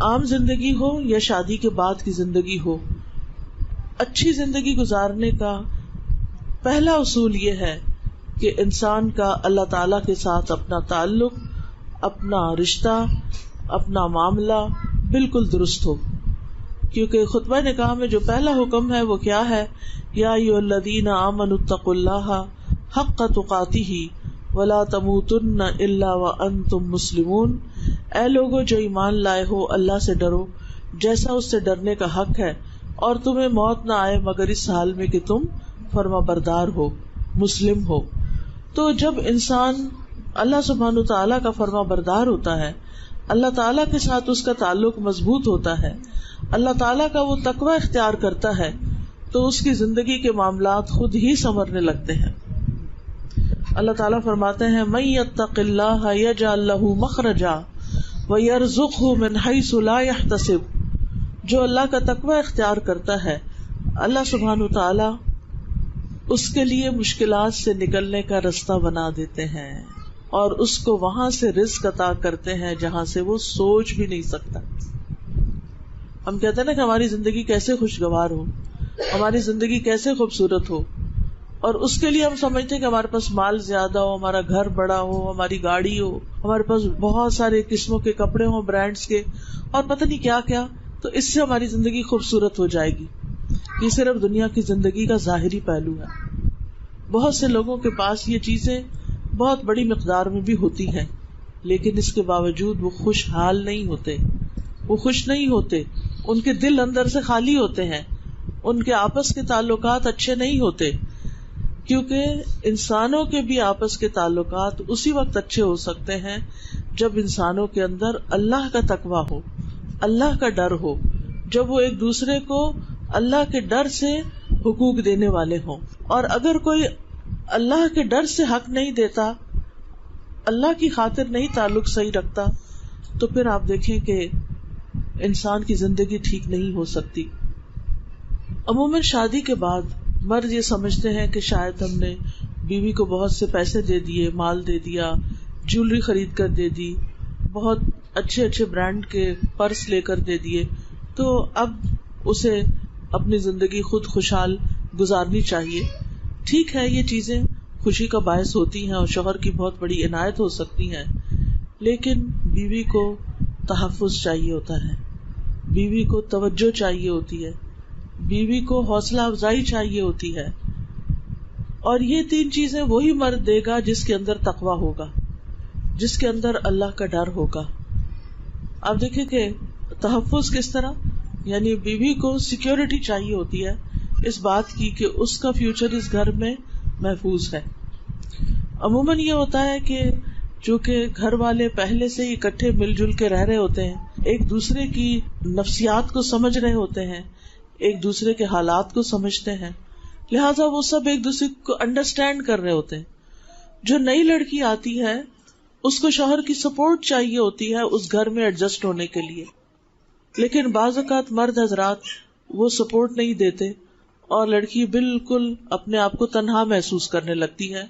عام زندگی ہو یا شادی کے بعد کی زندگی ہو، اچھی زندگی گزارنے کا پہلا اصول یہ ہے کہ انسان کا اللہ تعالی کے ساتھ اپنا تعلق، اپنا رشتہ، اپنا معاملہ بالکل درست ہو. کیونکہ خطبہ نکاح میں جو پہلا حکم ہے وہ کیا ہے؟ یا ایھا الذین آمنوا اتقوا اللہ حق تقاتہ ولا تموتن الا وانتم مسلمون. اے لوگو جو ایمان لائے ہو، اللہ سے ڈرو جیسا اس سے ڈرنے کا حق ہے، اور تمہیں موت نہ آئے مگر اس حال میں کہ تم فرما بردار ہو، مسلم ہو. تو جب انسان اللہ سبحانہ تعالیٰ کا فرما بردار ہوتا ہے، اللہ تعالیٰ کے ساتھ اس کا تعلق مضبوط ہوتا ہے، اللہ تعالیٰ کا وہ تقوی اختیار کرتا ہے، تو اس کی زندگی کے معاملات خود ہی سنورنے لگتے ہیں. اللہ تعالیٰ فرماتے ہیں من یتق اللہ یجعل لہ مخرجا ویرزقہ من حیث لا یحتسب. جو اللہ کا تقوی اختیار کرتا ہے، اللہ سبحانہ تعالیٰ اس کے لیے مشکلات سے نکلنے کا رستہ بنا دیتے ہیں اور اس کو وہاں سے رزق عطا کرتے ہیں جہاں سے وہ سوچ بھی نہیں سکتا. ہم کہتے ہیں نا کہ ہماری زندگی کیسے خوشگوار ہو، ہماری زندگی کیسے خوبصورت ہو، اور اس کے لیے ہم سمجھتے ہیں کہ ہمارے پاس مال زیادہ ہو، ہمارا گھر بڑا ہو، ہماری گاڑی ہو، ہمارے پاس بہت سارے قسموں کے کپڑے ہوں برانڈز کے، اور پتہ نہیں کیا کیا، تو اس سے ہماری زندگی خوبصورت ہو جائے گی. یہ صرف دنیا کی زندگی کا ظاہری پہلو ہے. بہت سے لوگوں کے پاس یہ چیزیں بہت بڑی مقدار میں بھی ہوتی ہیں، لیکن اس کے باوجود وہ خوشحال نہیں ہوتے، وہ خوش نہیں ہوتے، ان کے دل اندر سے خالی ہوتے ہیں، ان کے آپس کے تعلقات اچھے نہیں ہوتے. کیونکہ انسانوں کے بھی آپس کے تعلقات اسی وقت اچھے ہو سکتے ہیں جب انسانوں کے اندر اللہ کا تقویٰ ہو، اللہ کا ڈر ہو، جب وہ ایک دوسرے کو اللہ کے ڈر سے حقوق دینے والے ہوں. اور اگر کوئی اللہ کے ڈر سے حق نہیں دیتا، اللہ کی خاطر نہیں تعلق صحیح رکھتا، تو پھر آپ دیکھیں کہ انسان کی زندگی ٹھیک نہیں ہو سکتی. عموماً شادی کے بعد مرد یہ سمجھتے ہیں کہ شاید ہم نے بیوی کو بہت سے پیسے دے دیے، مال دے دیا، جیولری خرید کر دے دی، بہت اچھے اچھے برانڈ کے پرس لے کر دے دیے، تو اب اسے اپنی زندگی خود خوشحال گزارنی چاہیے. ٹھیک ہے، یہ چیزیں خوشی کا باعث ہوتی ہیں اور شوہر کی بہت بڑی عنایت ہو سکتی ہیں، لیکن بیوی کو تحفظ چاہیے ہوتا ہے، بیوی کو توجہ چاہیے ہوتی ہے، بیوی کو حوصلہ افزائی چاہیے ہوتی ہے. اور یہ تین چیزیں وہی مرد دے گا جس کے اندر تقویٰ ہوگا، جس کے اندر اللہ کا ڈر ہوگا. آپ دیکھیں کہ تحفظ کس طرح، یعنی بیوی کو سیکیورٹی چاہیے ہوتی ہے اس بات کی کہ اس کا فیوچر اس گھر میں محفوظ ہے. عموماً یہ ہوتا ہے کہ چونکہ گھر والے پہلے سے ہی اکٹھے مل جل کے رہ رہے ہوتے ہیں، ایک دوسرے کی نفسیات کو سمجھ رہے ہوتے ہیں، ایک دوسرے کے حالات کو سمجھتے ہیں، لہٰذا وہ سب ایک دوسرے کو انڈرسٹینڈ کر رہے ہوتے ہیں. جو نئی لڑکی آتی ہے اس کو شوہر کی سپورٹ چاہیے ہوتی ہے اس گھر میں ایڈجسٹ ہونے کے لیے، لیکن بعض اوقات مرد حضرات وہ سپورٹ نہیں دیتے اور لڑکی بالکل اپنے آپ کو تنہا محسوس کرنے لگتی ہے،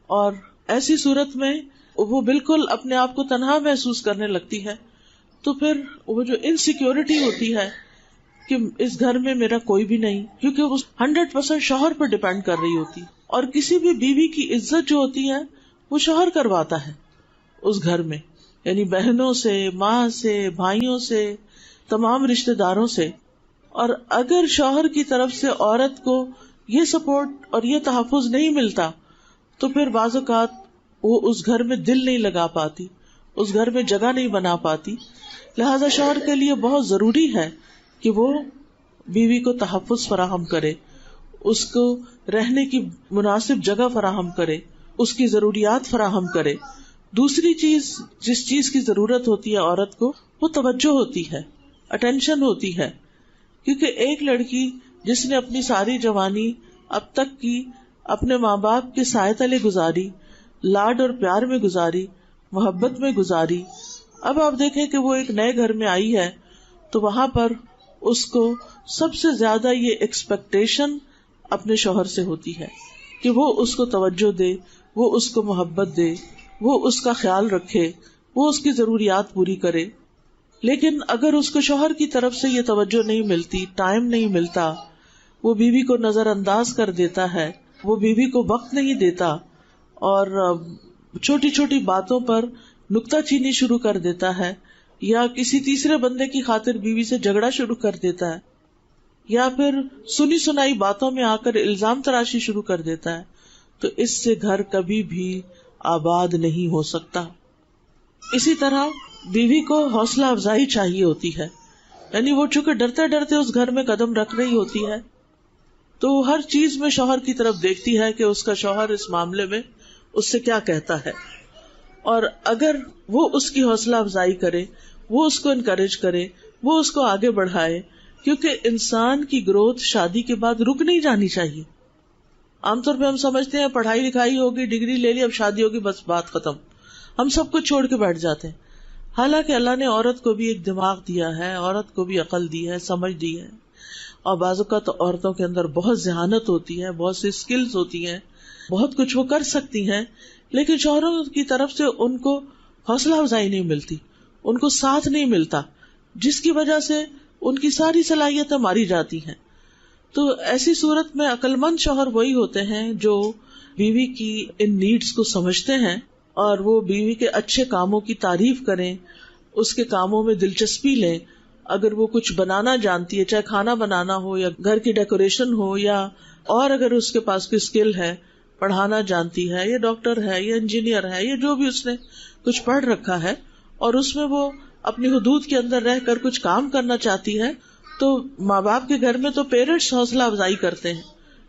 اور ایسی صورت میں وہ بالکل اپنے آپ کو تنہا محسوس کرنے لگتی ہے. تو پھر وہ جو انسیکیورٹی ہوتی ہے کہ اس گھر میں میرا کوئی بھی نہیں، کیونکہ وہ 100% شوہر پر ڈیپینڈ کر رہی ہوتی، اور کسی بھی بیوی کی عزت جو ہوتی ہے وہ شوہر کرواتا ہے اس گھر میں، یعنی بہنوں سے، ماں سے، بھائیوں سے، تمام رشتہ داروں سے. اور اگر شوہر کی طرف سے عورت کو یہ سپورٹ اور یہ تحفظ نہیں ملتا تو پھر بعض اوقات وہ اس گھر میں دل نہیں لگا پاتی، اس گھر میں جگہ نہیں بنا پاتی. لہذا شوہر کے لیے بہت ضروری ہے کہ وہ بیوی کو تحفظ فراہم کرے، اس کو رہنے کی مناسب جگہ فراہم کرے، اس کی ضروریات فراہم کرے. دوسری چیز جس چیز کی ضرورت ہوتی ہے عورت کو، وہ توجہ ہوتی ہے، اٹینشن ہوتی ہے. کیونکہ ایک لڑکی جس نے اپنی ساری جوانی اب تک کی اپنے ماں باپ کے سائے تلے گزاری، لاڈ اور پیار میں گزاری، محبت میں گزاری، اب آپ دیکھیں کہ وہ ایک نئے گھر میں آئی ہے تو وہاں پر اس کو سب سے زیادہ یہ ایکسپیکٹیشن اپنے شوہر سے ہوتی ہے کہ وہ اس کو توجہ دے، وہ اس کو محبت دے، وہ اس کا خیال رکھے، وہ اس کی ضروریات پوری کرے. لیکن اگر اس کو شوہر کی طرف سے یہ توجہ نہیں ملتی، ٹائم نہیں ملتا، وہ بیوی کو نظر انداز کر دیتا ہے، وہ بیوی کو وقت نہیں دیتا اور چھوٹی چھوٹی باتوں پر نکتہ چینی شروع کر دیتا ہے، یا کسی تیسرے بندے کی خاطر بیوی سے جھگڑا شروع کر دیتا ہے، یا پھر سنی سنائی باتوں میں آ کر الزام تراشی شروع کر دیتا ہے، تو اس سے گھر کبھی بھی آباد نہیں ہو سکتا. اسی طرح بیوی کو حوصلہ افزائی چاہیے ہوتی ہے، یعنی وہ چونکہ ڈرتے ڈرتے اس گھر میں قدم رکھ رہی ہوتی ہے تو ہر چیز میں شوہر کی طرف دیکھتی ہے کہ اس کا شوہر اس معاملے میں اس سے کیا کہتا ہے، اور اگر وہ اس کی حوصلہ افزائی کرے، وہ اس کو انکریج کرے، وہ اس کو آگے بڑھائے، کیونکہ انسان کی گروتھ شادی کے بعد رک نہیں جانی چاہیے. عام طور پہ ہم سمجھتے ہیں پڑھائی لکھائی ہوگی، ڈگری لے لی، اب شادی ہوگی، بس بات ختم، ہم سب کچھ چھوڑ کے بیٹھ جاتے ہیں. حالانکہ اللہ نے عورت کو بھی ایک دماغ دیا ہے، عورت کو بھی عقل دی ہے، سمجھ دی ہے، اور بعض اوقات عورتوں کے اندر بہت ذہانت ہوتی ہے، بہت سی سکلز ہوتی ہیں، بہت کچھ وہ کر سکتی ہیں، لیکن شوہروں کی طرف سے ان کو حوصلہ افزائی نہیں ملتی، ان کو ساتھ نہیں ملتا، جس کی وجہ سے ان کی ساری صلاحیتیں ماری جاتی ہیں. تو ایسی صورت میں عقل مند شوہر وہی ہوتے ہیں جو بیوی کی ان نیڈز کو سمجھتے ہیں اور وہ بیوی کے اچھے کاموں کی تعریف کریں، اس کے کاموں میں دلچسپی لیں. اگر وہ کچھ بنانا جانتی ہے، چاہے کھانا بنانا ہو یا گھر کی ڈیکوریشن ہو، یا اور اگر اس کے پاس کوئی اسکل ہے، پڑھانا جانتی ہے، یا ڈاکٹر ہے، یا انجینئر ہے، یا جو بھی اس نے کچھ پڑھ رکھا ہے، اور اس میں وہ اپنی حدود کے اندر رہ کر کچھ کام کرنا چاہتی ہے، تو ماں باپ کے گھر میں تو پیرنٹس حوصلہ افزائی کرتے ہیں،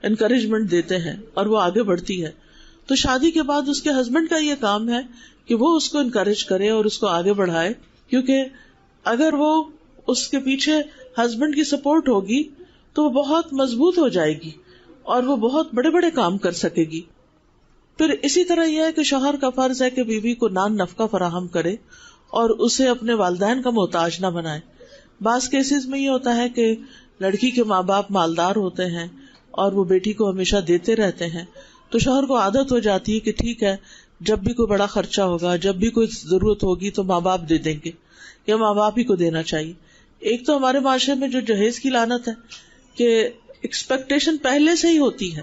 انکریجمنٹ دیتے ہیں، اور وہ آگے بڑھتی ہے. تو شادی کے بعد اس کے ہسبینڈ کا یہ کام ہے کہ وہ اس کو انکریج کرے اور اس کو آگے بڑھائے، کیونکہ اگر وہ اس کے پیچھے ہسبینڈ کی سپورٹ ہوگی تو وہ بہت مضبوط ہو جائے گی اور وہ بہت بڑے بڑے کام کر سکے گی. پھر اسی طرح یہ ہے کہ شوہر کا فرض ہے کہ بیوی کو نان نفقہ فراہم کرے اور اسے اپنے والدین کا محتاج نہ بنائے. بعض کیسز میں یہ ہوتا ہے کہ لڑکی کے ماں باپ مالدار ہوتے ہیں اور وہ بیٹی کو ہمیشہ دیتے رہتے ہیں، تو شوہر کو عادت ہو جاتی ہے کہ ٹھیک ہے، جب بھی کوئی بڑا خرچہ ہوگا، جب بھی کوئی ضرورت ہوگی تو ماں باپ دے دیں گے، یا ماں باپ ہی کو دینا چاہیے. ایک تو ہمارے معاشرے میں جو جہیز کی لعنت ہے کہ ایکسپیکٹیشن پہلے سے ہی ہوتی ہے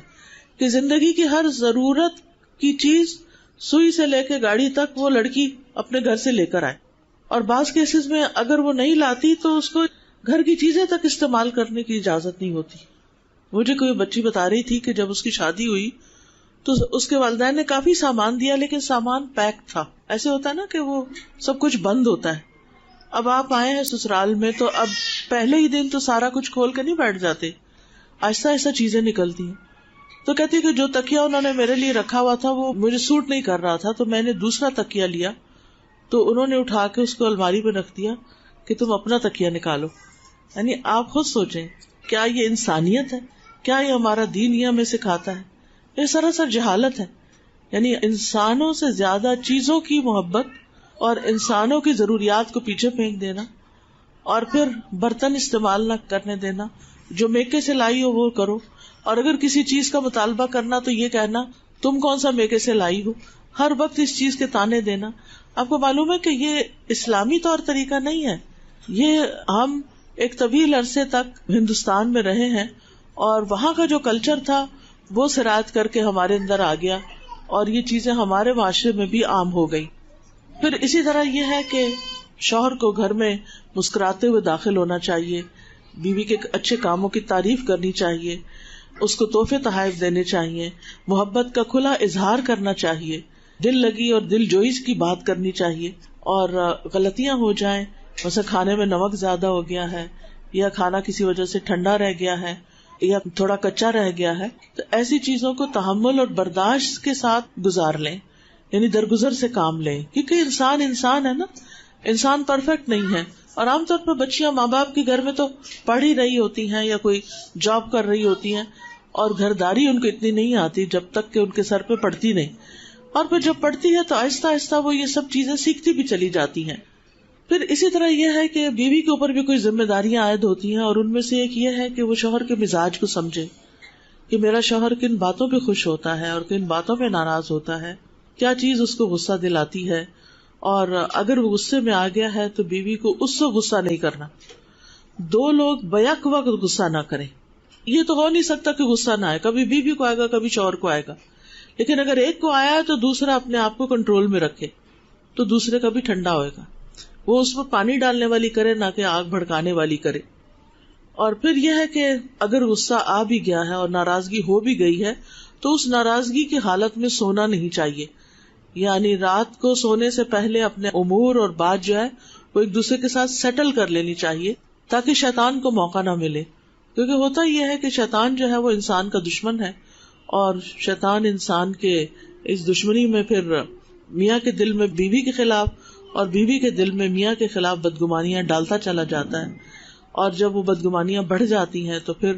کہ زندگی کی ہر ضرورت کی چیز، سوئی سے لے کے گاڑی تک، وہ لڑکی اپنے گھر سے لے کر آئے. اور بعض کیسز میں اگر وہ نہیں لاتی تو اس کو گھر کی چیزیں تک استعمال کرنے کی اجازت نہیں ہوتی. مجھے کوئی بچی بتا رہی تھی کہ جب اس کی شادی ہوئی تو اس کے والدین نے کافی سامان دیا، لیکن سامان پیک تھا. ایسے ہوتا ہے نا کہ وہ سب کچھ بند ہوتا ہے. اب آپ آئے ہیں سسرال میں تو اب پہلے ہی دن تو سارا کچھ کھول کے نہیں بیٹھ جاتے، آہستہ آہستہ چیزیں نکلتی ہیں. تو کہتی کہ جو تکیا انہوں نے میرے لیے رکھا ہوا تھا وہ مجھے سوٹ نہیں کر رہا تھا، تو میں نے دوسرا تکیا لیا، تو انہوں نے اٹھا کے اس کو الماری پہ رکھ دیا کہ تم اپنا تکیا نکالو. یعنی آپ خود سوچیں، کیا یہ انسانیت ہے؟ کیا یہ ہمارا دین یہ ہمیں سکھاتا ہے؟ یہ سراسر جہالت ہے. یعنی انسانوں سے زیادہ چیزوں کی محبت اور انسانوں کی ضروریات کو پیچھے پھینک دینا، اور پھر برتن استعمال نہ کرنے دینا، جو میکے سے لائی ہو وہ کرو، اور اگر کسی چیز کا مطالبہ کرنا تو یہ کہنا تم کون سا میکے سے لائی ہو، ہر وقت اس چیز کے تانے دینا. آپ کو معلوم ہے کہ یہ اسلامی طور طریقہ نہیں ہے. یہ ہم ایک طویل عرصے تک ہندوستان میں رہے ہیں اور وہاں کا جو کلچر تھا وہ سرایت کر کے ہمارے اندر آ گیا، اور یہ چیزیں ہمارے معاشرے میں بھی عام ہو گئی. پھر اسی طرح یہ ہے کہ شوہر کو گھر میں مسکراتے ہوئے داخل ہونا چاہیے، بیوی کے اچھے کاموں کی تعریف کرنی چاہیے، اس کو تحفے تحائف دینے چاہیے، محبت کا کھلا اظہار کرنا چاہیے، دل لگی اور دل جوئی کی بات کرنی چاہیے. اور غلطیاں ہو جائیں، مثلا کھانے میں نمک زیادہ ہو گیا ہے، یا کھانا کسی وجہ سے ٹھنڈا رہ گیا ہے، یا تھوڑا کچا رہ گیا ہے، تو ایسی چیزوں کو تحمل اور برداشت کے ساتھ گزار لیں، یعنی درگزر سے کام لیں، کیونکہ انسان ہے نا، انسان پرفیکٹ نہیں ہے. اور عام طور پر بچیاں ماں باپ کے گھر میں تو پڑھ ہی رہی ہوتی ہیں یا کوئی جاب کر رہی ہوتی ہیں، اور گھرداری ان کو اتنی نہیں آتی جب تک کہ ان کے سر پہ پڑتی نہیں، اور پھر جب پڑتی ہے تو آہستہ آہستہ وہ یہ سب چیزیں سیکھتی بھی چلی جاتی ہیں. پھر اسی طرح یہ ہے کہ بیوی کے اوپر بھی کوئی ذمہ داریاں عائد ہوتی ہیں، اور ان میں سے ایک یہ ہے کہ وہ شوہر کے مزاج کو سمجھے کہ میرا شوہر کن باتوں پہ خوش ہوتا ہے اور کن باتوں پہ ناراض ہوتا ہے، کیا چیز اس کو غصہ دلاتی ہے، اور اگر وہ غصے میں آ گیا ہے تو بیوی کو اس سے غصہ نہیں کرنا. دو لوگ بیک وقت غصہ نہ کریں. یہ تو ہو نہیں سکتا کہ غصہ نہ آئے, کبھی بیوی کو آئے گا کبھی شوہر کو آئے گا, لیکن اگر ایک کو آیا ہے تو دوسرا اپنے آپ کو کنٹرول میں رکھے تو دوسرے کا بھی ٹھنڈا ہوئے گا. وہ اس پر پانی ڈالنے والی کرے نہ کہ آگ بھڑکانے والی کرے. اور پھر یہ ہے کہ اگر غصہ آ بھی گیا ہے اور ناراضگی ہو بھی گئی ہے تو اس ناراضگی کی حالت میں سونا نہیں چاہیے. یعنی رات کو سونے سے پہلے اپنے امور اور بات جو ہے وہ ایک دوسرے کے ساتھ سیٹل کر لینی چاہیے تاکہ شیطان کو موقع نہ ملے. کیونکہ ہوتا یہ ہے کہ شیطان جو ہے وہ انسان کا دشمن ہے, اور شیطان انسان کے اس دشمنی میں پھر میاں کے دل میں بیوی کے خلاف اور بیوی کے دل میں میاں کے خلاف بدگمانیاں ڈالتا چلا جاتا ہے, اور جب وہ بدگمانیاں بڑھ جاتی ہیں تو پھر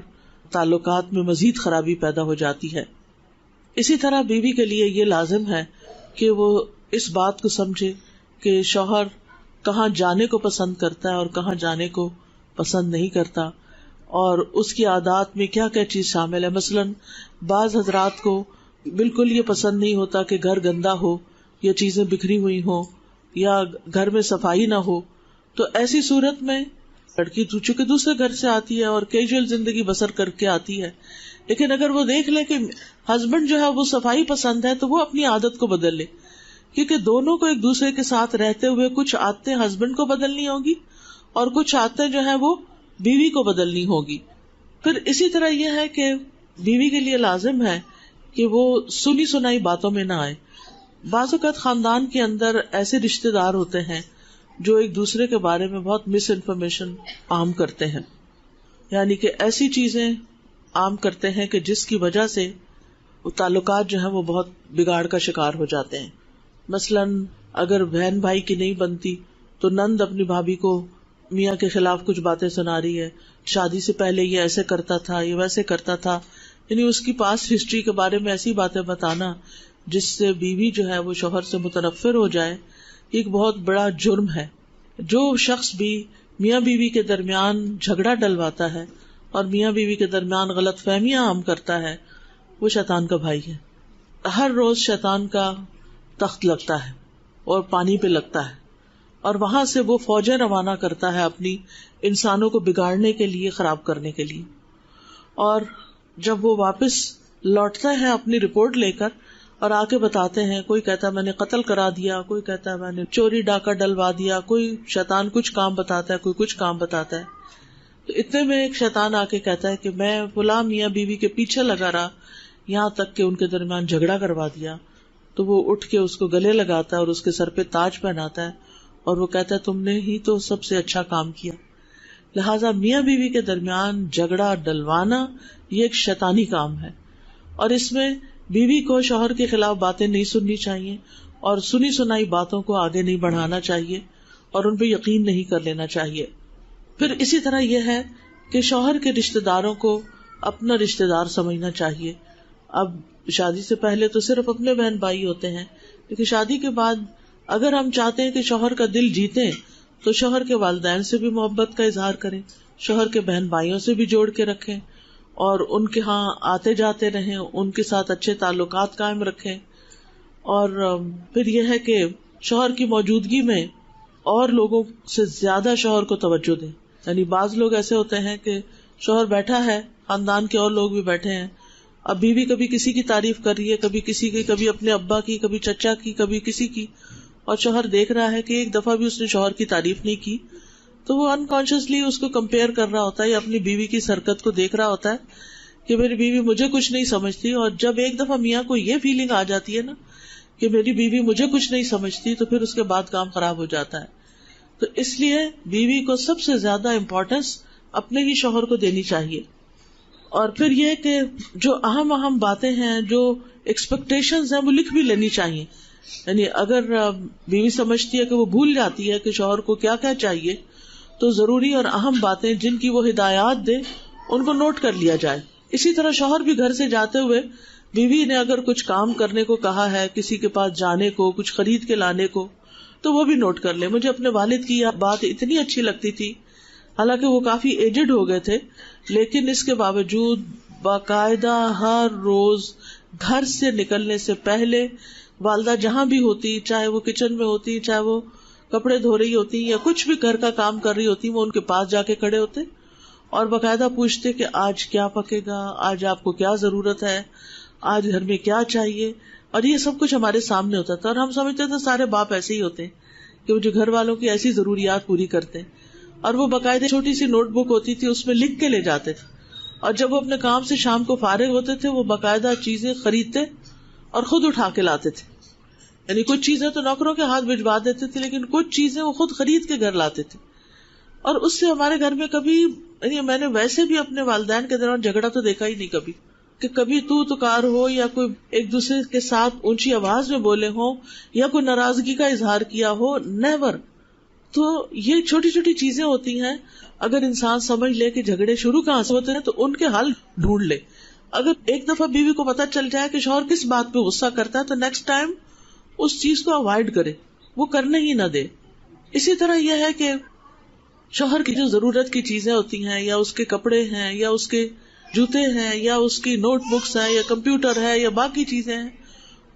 تعلقات میں مزید خرابی پیدا ہو جاتی ہے. اسی طرح بیوی کے لیے یہ لازم ہے کہ وہ اس بات کو سمجھے کہ شوہر کہاں جانے کو پسند کرتا ہے اور کہاں جانے کو پسند نہیں کرتا, اور اس کی عادات میں کیا کیا چیز شامل ہے. مثلاً بعض حضرات کو بالکل یہ پسند نہیں ہوتا کہ گھر گندا ہو یا چیزیں بکھری ہوئی ہوں یا گھر میں صفائی نہ ہو, تو ایسی صورت میں لڑکی تو چونکہ دوسرے گھر سے آتی ہے اور کیجول زندگی بسر کر کے آتی ہے, لیکن اگر وہ دیکھ لے کہ ہسبینڈ جو ہے وہ صفائی پسند ہے تو وہ اپنی عادت کو بدل لے, کیونکہ دونوں کو ایک دوسرے کے ساتھ رہتے ہوئے کچھ عادتیں ہسبینڈ کو بدلنی ہوگی اور کچھ عادتیں جو ہے وہ بیوی کو بدلنی ہوگی. پھر اسی طرح یہ ہے کہ بیوی کے لیے لازم ہے کہ وہ سنی سنائی باتوں میں نہ آئے. بعض اوقات خاندان کے اندر ایسے رشتے دار ہوتے ہیں جو ایک دوسرے کے بارے میں بہت مس انفارمیشن عام کرتے ہیں, یعنی کہ ایسی چیزیں عام کرتے ہیں کہ جس کی وجہ سے تعلقات جو ہیں وہ بہت بگاڑ کا شکار ہو جاتے ہیں. مثلاً اگر بہن بھائی کی نہیں بنتی تو نند اپنی بھابھی کو میاں کے خلاف کچھ باتیں سنا رہی ہے, شادی سے پہلے یہ ایسے کرتا تھا یہ ویسے کرتا تھا, یعنی اس کی پاسٹ ہسٹری کے بارے میں ایسی باتیں بتانا جس سے بیوی جو ہے وہ شوہر سے متنفر ہو جائے, ایک بہت بڑا جرم ہے. جو شخص بھی میاں بیوی کے درمیان جھگڑا ڈلواتا ہے اور میاں بیوی کے درمیان غلط فہمیاں عام کرتا ہے وہ شیطان کا بھائی ہے. ہر روز شیطان کا تخت لگتا ہے اور پانی پہ لگتا ہے, اور وہاں سے وہ فوجیں روانہ کرتا ہے اپنی انسانوں کو بگاڑنے کے لیے, خراب کرنے کے لیے. اور جب وہ واپس لوٹتا ہے اپنی رپورٹ لے کر اور آ کے بتاتے ہیں, کوئی کہتا ہے میں نے قتل کرا دیا, کوئی کہتا ہے میں نے چوری ڈاکہ ڈلوا دیا, کوئی شیطان کچھ کام بتاتا ہے, کوئی کچھ کام بتاتا ہے. تو اتنے میں ایک شیطان آ کے کہتا ہے کہ میں فلاں میاں بیوی کے پیچھے لگا رہا یہاں تک کہ ان کے درمیان جھگڑا کروا دیا. تو وہ اٹھ کے اس کو گلے لگاتا ہے اور اس کے سر پہ تاج پہناتا ہے اور وہ کہتا ہے تم نے ہی تو سب سے اچھا کام کیا. لہٰذا میاں بیوی کے درمیان جھگڑا ڈلوانا یہ ایک شیطانی کام ہے, اور اس میں بیوی کو شوہر کے خلاف باتیں نہیں سننی چاہیے اور سنی سنائی باتوں کو آگے نہیں بڑھانا چاہیے اور ان پہ یقین نہیں کر لینا چاہیے. پھر اسی طرح یہ ہے کہ شوہر کے رشتے داروں کو اپنا رشتے دار سمجھنا چاہیے. اب شادی سے پہلے تو صرف اپنے بہن بھائی ہوتے ہیں, لیکن شادی کے بعد اگر ہم چاہتے ہیں کہ شوہر کا دل جیتیں تو شوہر کے والدین سے بھی محبت کا اظہار کریں, شوہر کے بہن بھائیوں سے بھی جوڑ کے رکھیں اور ان کے ہاں آتے جاتے رہیں, ان کے ساتھ اچھے تعلقات قائم رکھیں. اور پھر یہ ہے کہ شوہر کی موجودگی میں اور لوگوں سے زیادہ شوہر کو توجہ دیں. یعنی بعض لوگ ایسے ہوتے ہیں کہ شوہر بیٹھا ہے, خاندان کے اور لوگ بھی بیٹھے ہیں, اب بیوی کبھی کسی کی تعریف کر رہی ہے, کبھی کسی کی, کبھی اپنے ابا کی, کبھی چچا کی, کبھی کسی کی, اور شوہر دیکھ رہا ہے کہ ایک دفعہ بھی اس نے شوہر کی تعریف نہیں کی, تو وہ انکانشیسلی اس کو کمپیئر کر رہا ہوتا ہے یا اپنی بیوی کی حرکت کو دیکھ رہا ہوتا ہے کہ میری بیوی مجھے کچھ نہیں سمجھتی. اور جب ایک دفعہ میاں کو یہ فیلنگ آ جاتی ہے نا کہ میری بیوی مجھے کچھ نہیں سمجھتی, تو پھر اس کے بعد کام خراب ہو جاتا ہے. تو اس لیے بیوی کو سب سے زیادہ امپورٹینس اپنے ہی شوہر کو دینی چاہیے. اور پھر یہ کہ جو اہم باتیں ہیں, جو ایکسپیکٹیشنز ہیں, وہ لکھ بھی لینی چاہیے. یعنی اگر بیوی سمجھتی ہے کہ وہ بھول جاتی ہے کہ شوہر کو کیا کیا چاہیے, تو ضروری اور اہم باتیں جن کی وہ ہدایات دے ان کو نوٹ کر لیا جائے. اسی طرح شوہر بھی گھر سے جاتے ہوئے بیوی نے اگر کچھ کام کرنے کو کہا ہے, کسی کے پاس جانے کو, کچھ خرید کے لانے کو, تو وہ بھی نوٹ کر لے. مجھے اپنے والد کی یہ بات اتنی اچھی لگتی تھی, حالانکہ وہ کافی ایجڈ ہو گئے تھے, لیکن اس کے باوجود باقاعدہ ہر روز گھر سے نکلنے سے پہلے والدہ جہاں بھی ہوتی، چاہے وہ کچن میں ہوتی، چاہے وہ کپڑے دھو رہی ہوتی یا کچھ بھی گھر کا کام کر رہی ہوتی، وہ ان کے پاس جا کے کھڑے ہوتے اور باقاعدہ پوچھتے کہ آج کیا پکے گا، آج آپ کو کیا ضرورت ہے، آج گھر میں کیا چاہیے. اور یہ سب کچھ ہمارے سامنے ہوتا تھا، اور ہم سمجھتے تھے سارے باپ ایسے ہی ہوتے ہیں کہ وہ جو گھر والوں کی ایسی ضروریات پوری کرتے ہیں. اور وہ باقاعدہ چھوٹی سی نوٹ بک ہوتی تھی، اس میں لکھ کے لے جاتے تھے، اور جب وہ اپنے کام سے شام کو فارغ ہوتے تھے وہ باقاعدہ چیزیں خریدتے اور خود اٹھا کے لاتے تھے. یعنی کچھ چیزیں تو نوکروں کے ہاتھ بھجوا دیتے تھے، لیکن کچھ چیزیں وہ خود خرید کے گھر لاتے تھے. اور اس سے ہمارے گھر میں کبھی، یعنی میں نے ویسے بھی اپنے والدین کے دوران جھگڑا تو دیکھا ہی نہیں کبھی، کہ کبھی تو کار ہو یا کوئی ایک دوسرے کے ساتھ اونچی آواز میں بولے ہوں یا کوئی ناراضگی کا اظہار کیا ہو، نیور. تو یہ چھوٹی چھوٹی چیزیں ہوتی ہیں، اگر انسان سمجھ لے کہ جھگڑے شروع کہاں سے ہوتے ہیں تو ان کے حل ڈھونڈ لے. اگر ایک دفعہ بیوی کو پتہ چل جائے کہ شوہر کس بات پہ غصہ کرتا ہے تو نیکسٹ ٹائم اس چیز کو اوائڈ کرے، وہ کرنے ہی نہ دے. اسی طرح یہ ہے کہ شوہر کی جو ضرورت کی چیزیں ہوتی ہیں، یا اس کے کپڑے ہیں، یا اس کے جوتے ہیں، یا اس کی نوٹ بکس ہیں، یا کمپیوٹر ہے، یا باقی چیزیں ہیں،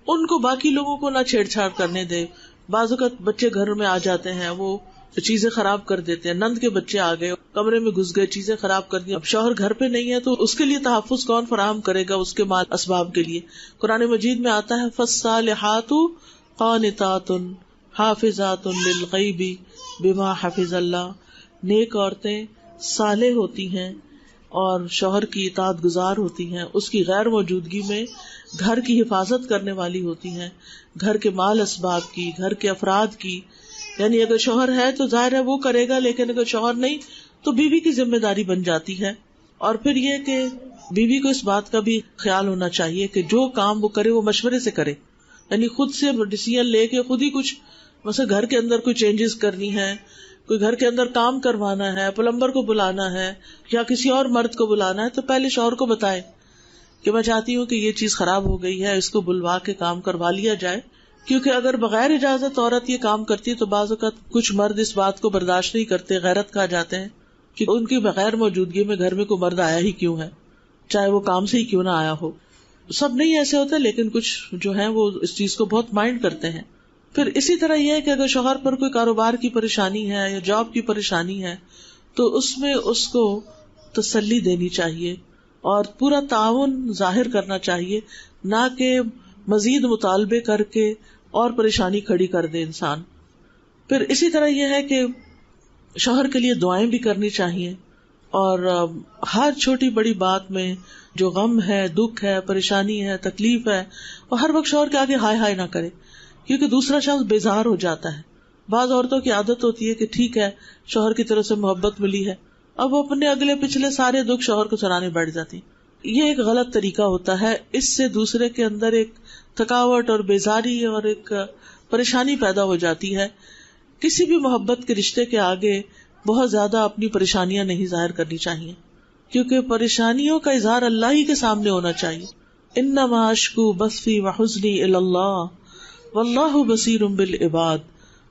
ان کو باقی لوگوں کو نہ چھیڑ چھاڑ کرنے دے. بعض اوقات بچے گھر میں آ جاتے ہیں، وہ چیزیں خراب کر دیتے ہیں. نند کے بچے آ گئے، کمرے میں گھس گئے، چیزیں خراب کر دی. اب شوہر گھر پہ نہیں ہے تو اس کے لیے تحفظ کون فراہم کرے گا اس کے مال اسباب کے لیے؟ قرآن مجید میں آتا ہے فالصالحات قانتات حافظات للغیب بما حفظ اللہ. نیک عورتیں صالح ہوتی ہیں اور شوہر کی اطاعت گزار ہوتی ہیں، اس کی غیر موجودگی میں گھر کی حفاظت کرنے والی ہوتی ہیں، گھر کے مال اسباب کی، گھر کے افراد کی. یعنی اگر شوہر ہے تو ظاہر ہے وہ کرے گا، لیکن اگر شوہر نہیں تو بیوی کی ذمہ داری بن جاتی ہے. اور پھر یہ کہ بیوی کو اس بات کا بھی خیال ہونا چاہیے کہ جو کام وہ کرے وہ مشورے سے کرے، یعنی خود سے ڈیسیژن لے کے خود ہی کچھ، مثلا گھر کے اندر کوئی چینجز کرنی ہے، کوئی گھر کے اندر کام کروانا ہے، پلمبر کو بلانا ہے یا کسی اور مرد کو بلانا ہے، تو پہلے شوہر کو بتائے کہ میں چاہتی ہوں کہ یہ چیز خراب ہو گئی ہے، اس کو بلوا کے کام کروا لیا جائے. کیونکہ اگر بغیر اجازت عورت یہ کام کرتی ہے تو بعض اوقات کچھ مرد اس بات کو برداشت نہیں کرتے، غیرت کھا جاتے ہیں کہ ان کی بغیر موجودگی میں گھر میں کوئی مرد آیا ہی کیوں ہے، چاہے وہ کام سے ہی کیوں نہ آیا ہو. سب نہیں ایسے ہوتے، لیکن کچھ جو ہیں وہ اس چیز کو بہت مائنڈ کرتے ہیں. پھر اسی طرح یہ ہے کہ اگر شوہر پر کوئی کاروبار کی پریشانی ہے یا جاب کی پریشانی ہے تو اس میں اس کو تسلی دینی چاہیے اور پورا تعاون ظاہر کرنا چاہیے، نہ کہ مزید مطالبے کر کے اور پریشانی کھڑی کر دے انسان. پھر اسی طرح یہ ہے کہ شوہر کے لیے دعائیں بھی کرنی چاہیے، اور ہر چھوٹی بڑی بات میں جو غم ہے، دکھ ہے، پریشانی ہے، تکلیف ہے، وہ ہر وقت شوہر کے آگے ہائے ہائے نہ کرے، کیونکہ دوسرا شخص بیزار ہو جاتا ہے. بعض عورتوں کی عادت ہوتی ہے کہ ٹھیک ہے شوہر کی طرف سے محبت ملی ہے، اب وہ اپنے اگلے پچھلے سارے دکھ شوہر کو سنانے بیٹھ جاتی. یہ ایک غلط طریقہ ہوتا ہے، اس سے دوسرے کے اندر ایک تھکاوٹ اور بیزاری اور ایک پریشانی پیدا ہو جاتی ہے. کسی بھی محبت کے رشتے کے آگے بہت زیادہ اپنی پریشانیاں نہیں ظاہر کرنی چاہیے، کیونکہ پریشانیوں کا اظہار اللہ ہی کے سامنے ہونا چاہیے. انما اشکو بثی وحزنی الی اللہ واللہ بصیر بالعباد.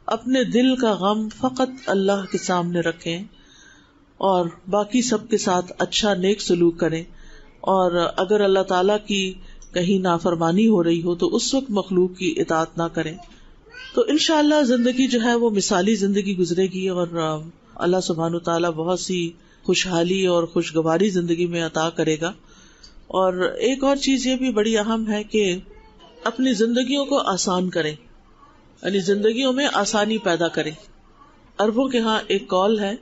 اپنے دل کا غم فقط اللہ کے سامنے رکھیں اور باقی سب کے ساتھ اچھا نیک سلوک کریں، اور اگر اللہ تعالیٰ کی کہیں نافرمانی ہو رہی ہو تو اس وقت مخلوق کی اطاعت نہ کریں. تو انشاءاللہ زندگی جو ہے وہ مثالی زندگی گزرے گی، اور اللہ سبحانہ وتعالیٰ بہت سی خوشحالی اور خوشگواری زندگی میں عطا کرے گا. اور ایک اور چیز یہ بھی بڑی اہم ہے کہ اپنی زندگیوں کو آسان کریں، یعنی زندگیوں میں آسانی پیدا کریں. عربوں کے ہاں ایک قول ہے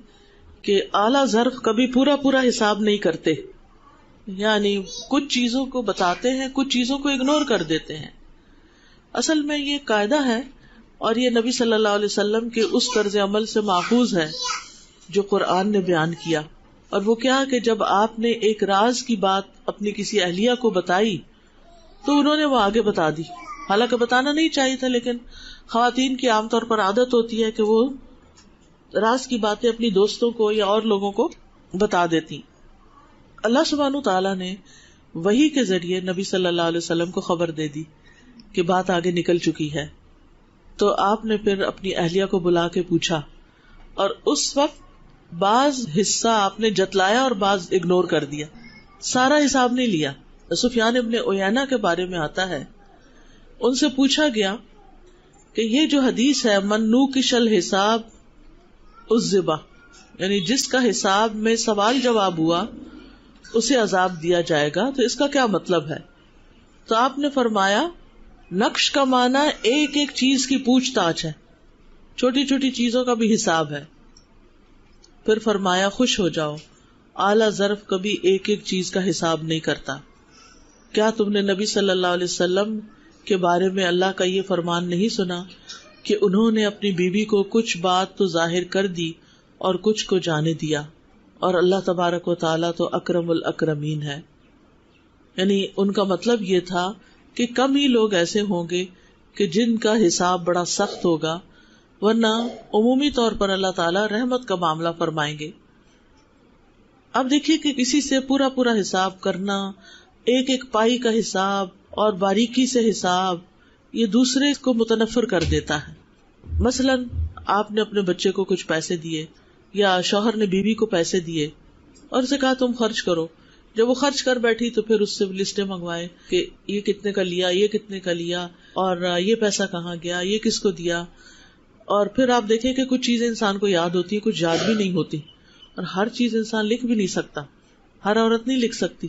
کہ اعلیٰ ظرف کبھی پورا پورا حساب نہیں کرتے، یعنی کچھ چیزوں کو بتاتے ہیں، کچھ چیزوں کو اگنور کر دیتے ہیں. اصل میں یہ قاعدہ ہے، اور یہ نبی صلی اللہ علیہ وسلم کے اس طرز عمل سے ماخوذ ہے جو قرآن نے بیان کیا. اور وہ کیا کہ جب آپ نے ایک راز کی بات اپنی کسی اہلیہ کو بتائی تو انہوں نے وہ آگے بتا دی. حالانکہ بتانا نہیں چاہیے تھا، لیکن خواتین کی عام طور پر عادت ہوتی ہے کہ وہ راز کی باتیں اپنی دوستوں کو یا اور لوگوں کو بتا دیتی. اللہ سبحانہ تعالیٰ نے وحی کے ذریعے نبی صلی اللہ علیہ وسلم کو خبر دے دی کہ بات آگے نکل چکی ہے. تو آپ نے پھر اپنی اہلیہ کو بلا کے پوچھا، اور اس وقت بعض حصہ آپ نے جتلایا اور بعض اگنور کر دیا، سارا حساب نہیں لیا. سفیان ابن عیینہ کے بارے میں آتا ہے ان سے پوچھا گیا کہ یہ جو حدیث ہے من نوکش الحساب عذب، یعنی جس کا حساب میں سوال جواب ہوا اسے عذاب دیا جائے گا، تو اس کا کیا مطلب ہے؟ تو آپ نے فرمایا نقش کا معنی ایک ایک چیز کی پوچھ تاچھ ہے، چھوٹی چھوٹی چیزوں کا بھی حساب ہے. پھر فرمایا خوش ہو جاؤ، اعلیٰ ظرف کبھی ایک ایک چیز کا حساب نہیں کرتا. کیا تم نے نبی صلی اللہ علیہ وسلم کے بارے میں اللہ کا یہ فرمان نہیں سنا کہ انہوں نے اپنی بیوی کو کچھ بات تو ظاہر کر دی اور کچھ کو جانے دیا، اور اللہ تبارک و تعالیٰ تو اکرم الاکرمین ہے. یعنی ان کا مطلب یہ تھا کہ کم ہی لوگ ایسے ہوں گے کہ جن کا حساب بڑا سخت ہوگا، ورنہ عمومی طور پر اللہ تعالیٰ رحمت کا معاملہ فرمائیں گے. اب دیکھیے کہ کسی سے پورا پورا حساب کرنا، ایک ایک پائی کا حساب اور باریکی سے حساب، یہ دوسرے کو متنفر کر دیتا ہے. مثلا آپ نے اپنے بچے کو کچھ پیسے دیے یا شوہر نے بیوی کو پیسے دیے اور اسے کہا تم خرچ کرو. جب وہ خرچ کر بیٹھی تو پھر اس سے لسٹیں منگوائے کہ یہ کتنے کا لیا، یہ کتنے کا لیا، اور یہ پیسہ کہاں گیا، یہ کس کو دیا. اور پھر آپ دیکھیں کہ کچھ چیزیں انسان کو یاد ہوتی ہیں، کچھ یاد بھی نہیں ہوتی، اور ہر چیز انسان لکھ بھی نہیں سکتا، ہر عورت نہیں لکھ سکتی.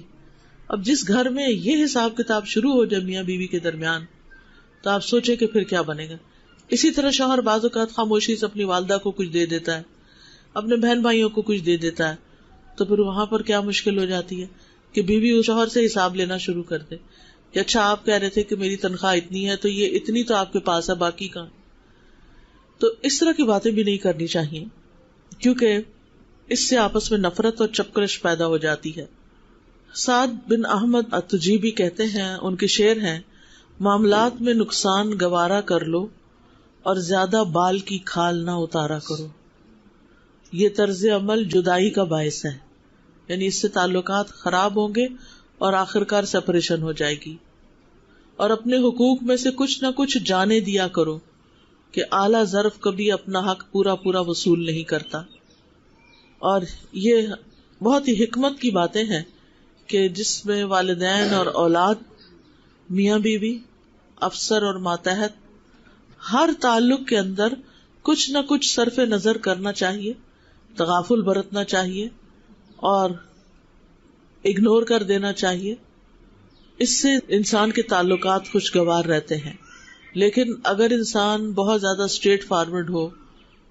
اب جس گھر میں یہ حساب کتاب شروع ہو جائے میاں بیوی کے درمیان، تو آپ سوچیں کہ پھر کیا بنے گا. اسی طرح شوہر بعض اوقات خاموشی سے اپنی والدہ کو کچھ دے دیتا ہے، اپنے بہن بھائیوں کو کچھ دے دیتا ہے، تو پھر وہاں پر کیا مشکل ہو جاتی ہے کہ بیوی شوہر سے حساب لینا شروع کر دے کہ اچھا آپ کہہ رہے تھے کہ میری تنخواہ اتنی ہے تو یہ اتنی تو آپ کے پاس ہے، باقی کہاں. تو اس طرح کی باتیں بھی نہیں کرنی چاہیے، کیونکہ اس سے آپس میں نفرت اور چپکرش پیدا ہو جاتی ہے. سعد بن احمد التجیبی کہتے ہیں، ان کے شعر ہیں، معاملات میں نقصان گوارا کر لو اور زیادہ بال کی کھال نہ اتارا کرو. یہ طرز عمل جدائی کا باعث ہے، یعنی اس سے تعلقات خراب ہوں گے اور آخرکار سپریشن ہو جائے گی. اور اپنے حقوق میں سے کچھ نہ کچھ جانے دیا کرو کہ اعلیٰ ظرف کبھی اپنا حق پورا پورا وصول نہیں کرتا. اور یہ بہت ہی حکمت کی باتیں ہیں کہ جس میں والدین اور اولاد، میاں بیوی، افسر اور ماتحت، ہر تعلق کے اندر کچھ نہ کچھ صرف نظر کرنا چاہیے، تغافل برتنا چاہیے اور اگنور کر دینا چاہیے. اس سے انسان کے تعلقات خوشگوار رہتے ہیں. لیکن اگر انسان بہت زیادہ اسٹریٹ فارورڈ ہو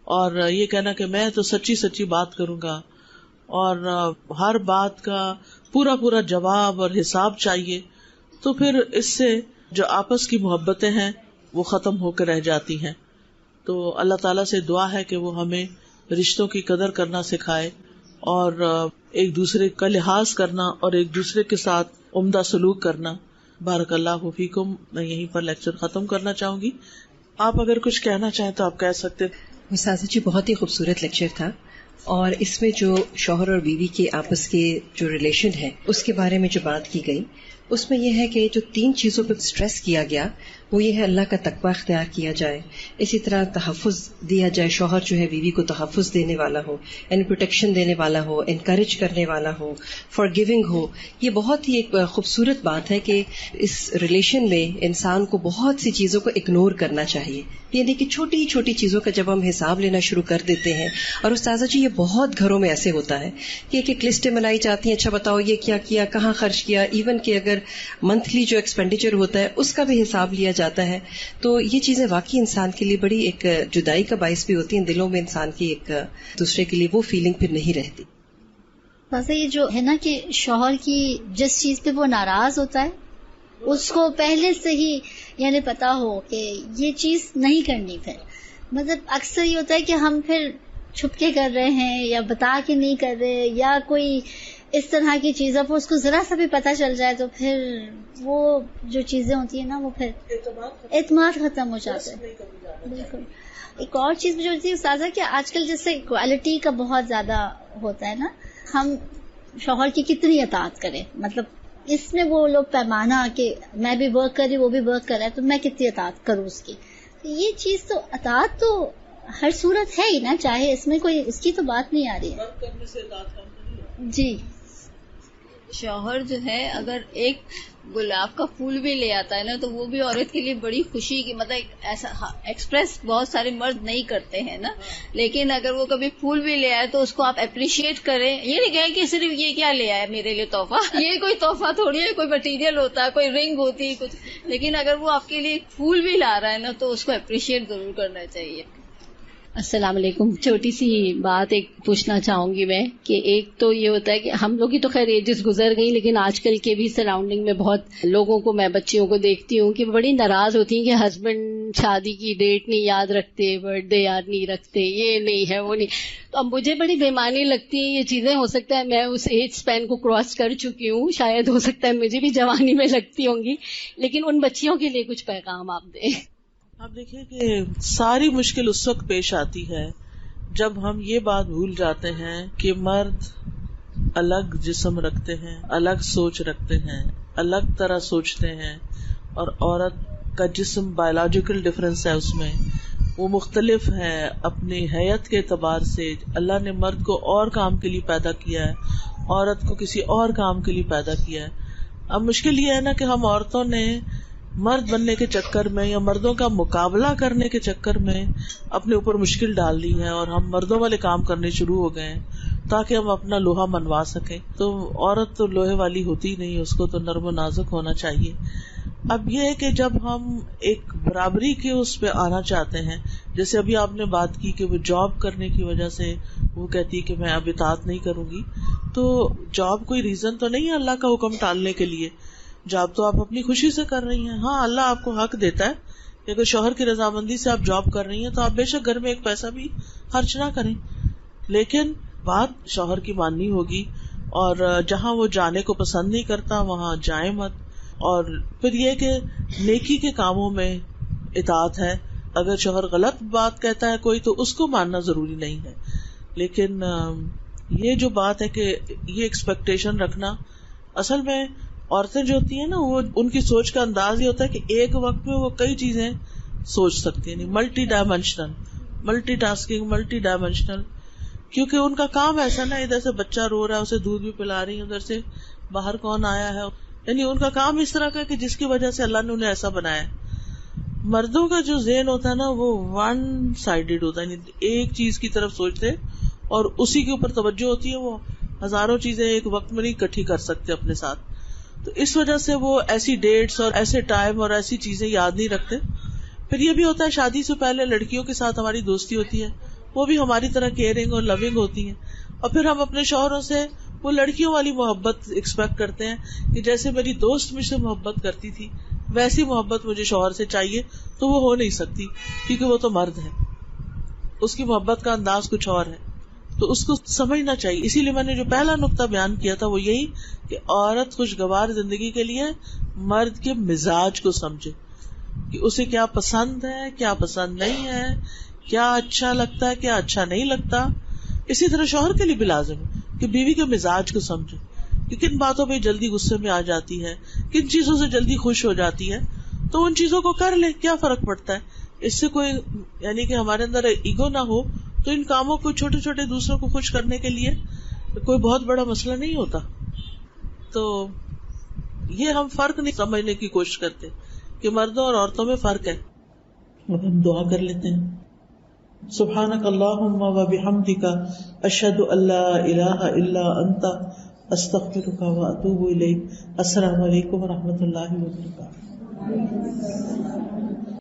اور یہ کہنا کہ میں تو سچی سچی بات کروں گا اور ہر بات کا پورا پورا جواب اور حساب چاہیے، تو پھر اس سے جو آپس کی محبتیں ہیں وہ ختم ہو کے رہ جاتی ہیں. تو اللہ تعالیٰ سے دعا ہے کہ وہ ہمیں رشتوں کی قدر کرنا سکھائے اور ایک دوسرے کا لحاظ کرنا اور ایک دوسرے کے ساتھ عمدہ سلوک کرنا. بارک اللہ فیکم. میں یہیں پر لیکچر ختم کرنا چاہوں گی. آپ اگر کچھ کہنا چاہیں تو آپ کہہ سکتے. استاذہ جی بہت ہی خوبصورت لیکچر تھا، اور اس میں جو شوہر اور بیوی کے آپس کے جو ریلیشن ہے اس کے بارے میں جو بات کی گئی، اس میں یہ ہے کہ جو 3 چیزوں پہ اسٹریس کیا گیا وہ یہ ہے اللہ کا تقویٰ اختیار کیا جائے، اسی طرح تحفظ دیا جائے، شوہر جو ہے بیوی کو تحفظ دینے والا ہو، یعنی پروٹیکشن دینے والا ہو، انکریج کرنے والا ہو، فار گیونگ ہو. یہ بہت ہی ایک خوبصورت بات ہے کہ اس ریلیشن میں انسان کو بہت سی چیزوں کو اگنور کرنا چاہیے، یعنی کہ چھوٹی چھوٹی چیزوں کا جب ہم حساب لینا شروع کر دیتے ہیں. اور استاذہ جی یہ بہت گھروں میں ایسے ہوتا ہے کہ ایک ایک لسٹیں بنائی جاتی ہیں، اچھا بتاؤ یہ کیا کیا، کہاں خرچ کیا، ایون کہ اگر منتھلی جو ایکسپینڈیچر ہوتا ہے اس کا بھی حساب لیا جاتا ہے. تو یہ چیزیں واقعی انسان کے لیے بڑی ایک جدائی کا باعث بھی ہوتی ہیں، دلوں میں انسان کی ایک دوسرے کے لیے وہ فیلنگ پھر نہیں رہتی. ویسے یہ جو ہے نا کہ شوہر کی جس چیز پہ وہ ناراض ہوتا ہے اس کو پہلے سے ہی یعنی پتا ہو کہ یہ چیز نہیں کرنی. پھر مطلب اکثر یہ ہوتا ہے کہ ہم پھر چھپ کے کر رہے ہیں یا بتا کے نہیں کر رہے یا کوئی اس طرح کی چیزوں پر اس کو ذرا سا بھی پتہ چل جائے تو پھر وہ جو چیزیں ہوتی ہیں نا وہ پھر اعتماد ختم ہو جاتا ہے. بالکل. ایک اور چیز جو ہوتی ہے استاذہ کہ آج کل جیسے کوالٹی کا بہت زیادہ ہوتا ہے نا، ہم شوہر کی کتنی اطاعت کریں، مطلب اس میں وہ لوگ پیمانہ کہ میں بھی ورک کر رہی وہ بھی ورک کر رہا ہے تو میں کتنی اطاعت کروں اس کی. یہ چیز تو اطاعت تو ہر صورت ہے ہی نا، چاہے اس میں کوئی اس کی تو بات نہیں آ رہی ہے. جی شوہر جو ہے اگر ایک گلاب کا پھول بھی لے آتا ہے نا تو وہ بھی عورت کے لیے بڑی خوشی کی مطلب ایسا ایکسپریس بہت سارے مرد نہیں کرتے ہیں نا، لیکن اگر وہ کبھی پھول بھی لے آئے تو اس کو آپ اپریشیٹ کریں. یہ نہیں کہیں کہ صرف یہ کیا لے آئے میرے لیے تحفہ، یہ کوئی تحفہ تھوڑی ہے، کوئی مٹیریل ہوتا ہے، کوئی رنگ ہوتی ہے کچھ، لیکن اگر وہ آپ کے لیے پھول بھی لا رہا ہے نا تو اس کو اپریشیٹ ضرور کرنا چاہیے. السلام علیکم. چھوٹی سی بات ایک پوچھنا چاہوں گی میں کہ ایک تو یہ ہوتا ہے کہ ہم لوگ کی تو خیر ایجز گزر گئی، لیکن آج کل کے بھی سراؤنڈنگ میں بہت لوگوں کو، میں بچیوں کو دیکھتی ہوں کہ بڑی ناراض ہوتی ہیں کہ ہسبینڈ شادی کی ڈیٹ نہیں یاد رکھتے، برتھ ڈے یاد نہیں رکھتے، یہ نہیں ہے وہ نہیں. تو اب مجھے بڑی بےمانی لگتی ہیں یہ چیزیں. ہو سکتا ہے میں اس ایج اسپین کو کراس کر چکی ہوں، شاید ہو سکتا ہے مجھے بھی جوانی میں لگتی ہوں گی، لیکن ان بچیوں کے لیے کچھ پیغام آپ دیں. آپ دیکھیے کہ ساری مشکل اس وقت پیش آتی ہے جب ہم یہ بات بھول جاتے ہیں کہ مرد الگ جسم رکھتے ہیں، الگ سوچ رکھتے ہیں، الگ طرح سوچتے ہیں، اور عورت کا جسم بایولوجیکل ڈفرینس ہے، اس میں وہ مختلف ہے اپنی حیت کے اعتبار سے. اللہ نے مرد کو اور کام کے لیے پیدا کیا ہے، عورت کو کسی اور کام کے لیے پیدا کیا ہے. اب مشکل یہ ہے نا کہ ہم عورتوں نے مرد بننے کے چکر میں یا مردوں کا مقابلہ کرنے کے چکر میں اپنے اوپر مشکل ڈال دی ہے، اور ہم مردوں والے کام کرنے شروع ہو گئے ہیں تاکہ ہم اپنا لوہا منوا سکیں. تو عورت تو لوہے والی ہوتی نہیں، اس کو تو نرم و نازک ہونا چاہیے. اب یہ ہے کہ جب ہم ایک برابری کے اس پہ آنا چاہتے ہیں، جیسے ابھی آپ نے بات کی کہ وہ جاب کرنے کی وجہ سے وہ کہتی کہ میں اب اطاعت نہیں کروں گی، تو جاب کوئی ریزن تو نہیں ہے اللہ کا حکم ٹالنے کے لیے. جاب تو آپ اپنی خوشی سے کر رہی ہیں. ہاں اللہ آپ کو حق دیتا ہے کہ اگر شوہر کی رضامندی سے آپ جاب کر رہی ہیں تو آپ بے شک گھر میں ایک پیسہ بھی خرچ نہ کریں، لیکن بات شوہر کی ماننی ہوگی. اور جہاں وہ جانے کو پسند نہیں کرتا وہاں جائیں مت. اور پھر یہ کہ نیکی کے کاموں میں اطاعت ہے. اگر شوہر غلط بات کہتا ہے کوئی تو اس کو ماننا ضروری نہیں ہے، لیکن یہ جو بات ہے کہ یہ ایکسپیکٹیشن رکھنا، اصل میں عورتیں جو ہوتی ہیں نا وہ ان کی سوچ کا انداز یہ ہوتا ہے کہ ایک وقت میں وہ کئی چیزیں سوچ سکتی ہیں، multi dimensional, multi tasking, multi dimensional. کیونکہ ان کا کام ایسا نا، ادھر سے بچہ رو رہا ہے اسے دودھ بھی پلا رہی ہیں، ادھر سے باہر کون آیا ہے، یعنی ان کا کام اس طرح کا کہ جس کی وجہ سے اللہ نے انہیں ایسا بنایا ہے. مردوں کا جو ذہن ہوتا ہے نا وہ ون سائیڈڈ ہوتا ہے، یعنی ایک چیز کی طرف سوچتے اور اسی کے اوپر توجہ ہوتی ہے. وہ ہزاروں چیزیں ایک وقت میں نہیں اکٹھی کر سکتے اپنے ساتھ. تو اس وجہ سے وہ ایسی ڈیٹس اور ایسے ٹائم اور ایسی چیزیں یاد نہیں رکھتے. پھر یہ بھی ہوتا ہے شادی سے پہلے لڑکیوں کے ساتھ ہماری دوستی ہوتی ہے، وہ بھی ہماری طرح کیئرنگ اور لونگ ہوتی ہیں، اور پھر ہم اپنے شوہروں سے وہ لڑکیوں والی محبت ایکسپیکٹ کرتے ہیں کہ جیسے میری دوست مجھ سے محبت کرتی تھی ویسی محبت مجھے شوہر سے چاہیے. تو وہ ہو نہیں سکتی کیونکہ وہ تو مرد ہے، اس کی محبت کا انداز کچھ اور ہے. تو اس کو سمجھنا چاہیے. اسی لیے میں نے جو پہلا نقطہ بیان کیا تھا وہ یہی کہ عورت خوشگوار زندگی کے لیے مرد کے مزاج کو سمجھے کہ اسے کیا پسند ہے، کیا پسند نہیں ہے، کیا اچھا لگتا ہے، کیا اچھا نہیں لگتا. اسی طرح شوہر کے لیے بھی لازم ہے کہ بیوی کے مزاج کو سمجھے کہ کن باتوں پہ جلدی غصے میں آ جاتی ہے، کن چیزوں سے جلدی خوش ہو جاتی ہے. تو ان چیزوں کو کر لے، کیا فرق پڑتا ہے. اس سے کوئی یعنی کہ ہمارے اندر ایگو نہ ہو تو ان کاموں کو چھوٹے چھوٹے دوسروں کو خوش کرنے کے لیے کوئی بہت بڑا مسئلہ نہیں ہوتا. تو یہ ہم فرق نہیں سمجھنے کی کوشش کرتے کہ مردوں اور عورتوں میں فرق ہے. اب ہم دعا کر لیتے ہیں. سبحانک اللہم و بحمدک اشہد ان لا الہ الا انت استغفرک و اتوب الیک. السلام علیکم و رحمۃ اللہ وبرکاتہ.